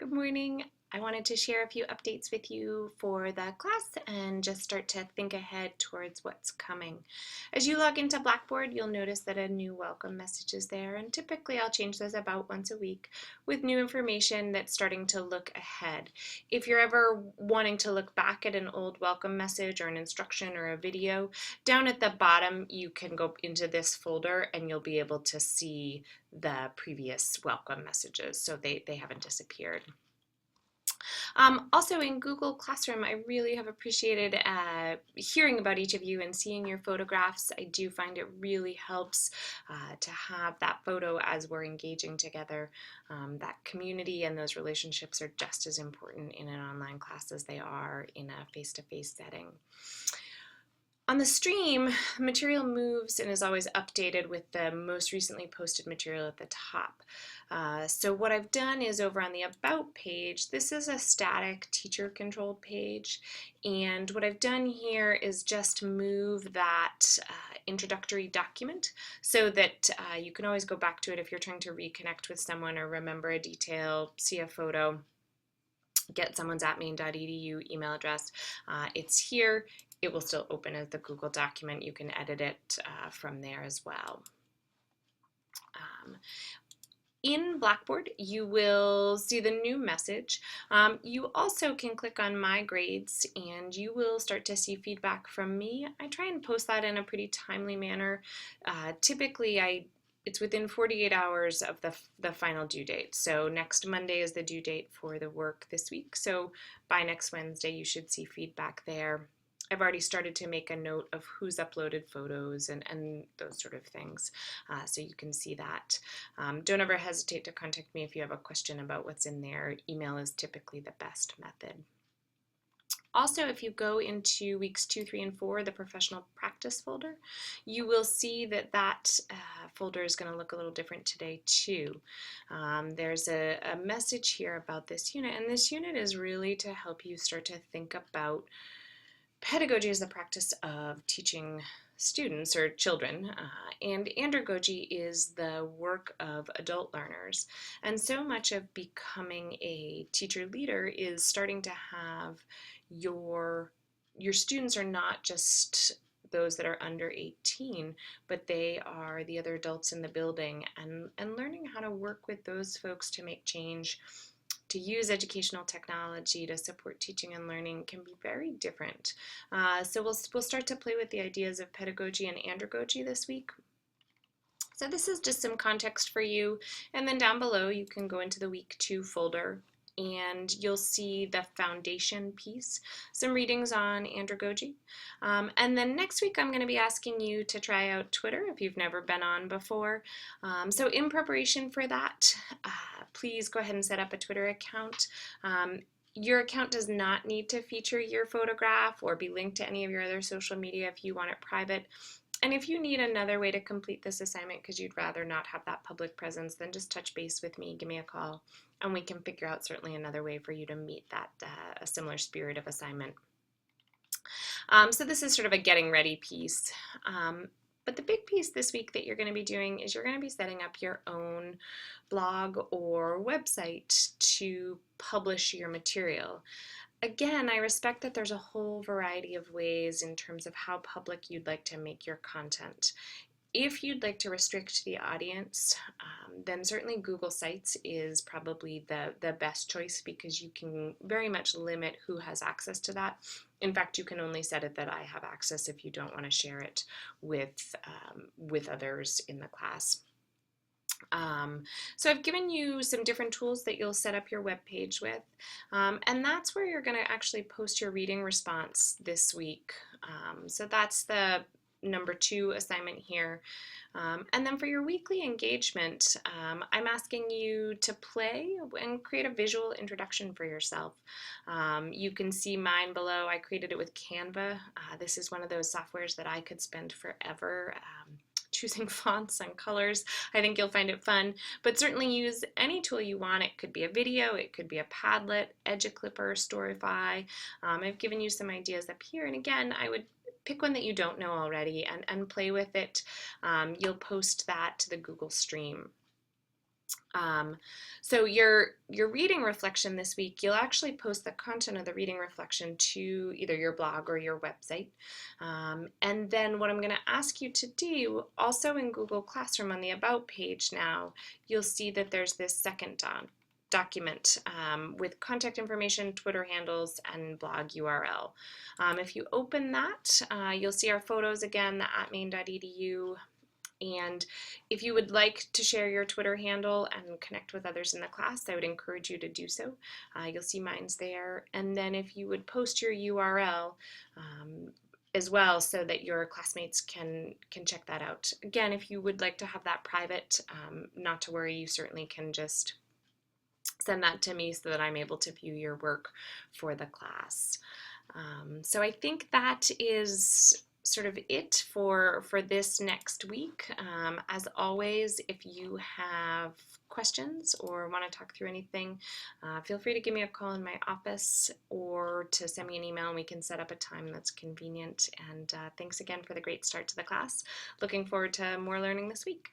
Good morning. I wanted to share a few updates with you for the class and just start to think ahead towards what's coming. As you log into Blackboard, you'll notice that a new welcome message is there, and typically I'll change those about once a week with new information that's starting to look ahead. If you're ever wanting to look back at an old welcome message or an instruction or a video, down at the bottom you can go into this folder and you'll be able to see the previous welcome messages, so they haven't disappeared. Also in Google Classroom, I really have appreciated hearing about each of you and seeing your photographs. I do find it really helps to have that photo as we're engaging together. That community and those relationships are just as important in an online class as they are in a face-to-face setting. On the stream, material moves and is always updated with the most recently posted material at the top. So what I've done is over on the About page, this is a static teacher-controlled page, and what I've done here is just move that introductory document so that you can always go back to it if you're trying to reconnect with someone or remember a detail, see a photo, get someone's @maine.edu email address. It's here. It will still open as the Google document. You can edit it from there as well. In Blackboard, you will see the new message. You also can click on My Grades and you will start to see feedback from me. I try and post that in a pretty timely manner. Typically, it's within 48 hours of the final due date. So next Monday is the due date for the work this week. So by next Wednesday, you should see feedback there. I've already started to make a note of who's uploaded photos and those sort of things, so you can see that. Don't ever hesitate to contact me if you have a question about what's in there. Email is typically the best method. Also, if you go into weeks 2, 3, and 4, the professional practice folder, you will see that folder is going to look a little different today too. There's a message here about this unit, and this unit is really to help you start to think about pedagogy is the practice of teaching students or children, and andragogy is the work of adult learners. And so much of becoming a teacher leader is starting to have your students are not just those that are under 18, but they are the other adults in the building, and learning how to work with those folks to make change, to use educational technology to support teaching and learning can be very different. So we'll start to play with the ideas of pedagogy and andragogy this week. So this is just some context for you, and then down below you can go into the week 2 folder and you'll see the foundation piece, some readings on andragogy. And then next week I'm going to be asking you to try out Twitter if you've never been on before. So in preparation for that, please go ahead and set up a Twitter account. Your account does not need to feature your photograph or be linked to any of your other social media if you want it private. And if you need another way to complete this assignment because you'd rather not have that public presence, then just touch base with me, give me a call, and we can figure out certainly another way for you to meet that a similar spirit of assignment. So this is sort of a getting ready piece. But the big piece this week that you're going to be doing is you're going to be setting up your own blog or website to publish your material. Again, I respect that there's a whole variety of ways in terms of how public you'd like to make your content. If you'd like to restrict the audience, then certainly Google Sites is probably the best choice because you can very much limit who has access to that. In fact, you can only set it that I have access if you don't want to share it with others in the class. So I've given you some different tools that you'll set up your web page with, and that's where you're going to actually post your reading response this week. So that's the number 2 assignment here. And then for your weekly engagement, I'm asking you to play and create a visual introduction for yourself. You can see mine below. I created it with Canva. This is one of those softwares that I could spend forever choosing fonts and colors. I think you'll find it fun, but certainly use any tool you want. It could be a video, it could be a Padlet, Edge Clipper, Storyfy. I've given you some ideas up here, and again, I would pick one that you don't know already and play with it. You'll post that to the Google Stream. Um, so your reading reflection this week, you'll actually post the content of the reading reflection to either your blog or your website. And then what I'm going to ask you to do, also in Google Classroom on the About page now, you'll see that there's this second document with contact information, Twitter handles, and blog URL. If you open that, you'll see our photos again, the @maine.edu. And if you would like to share your Twitter handle and connect with others in the class, I would encourage you to do so. You'll see mine's there. And then if you would post your URL as well so that your classmates can check that out. Again, if you would like to have that private, not to worry, you certainly can just send that to me so that I'm able to view your work for the class. So I think that is sort of it for this next week. As always, if you have questions or want to talk through anything, feel free to give me a call in my office or to send me an email and we can set up a time that's convenient. And thanks again for the great start to the class. Looking forward to more learning this week.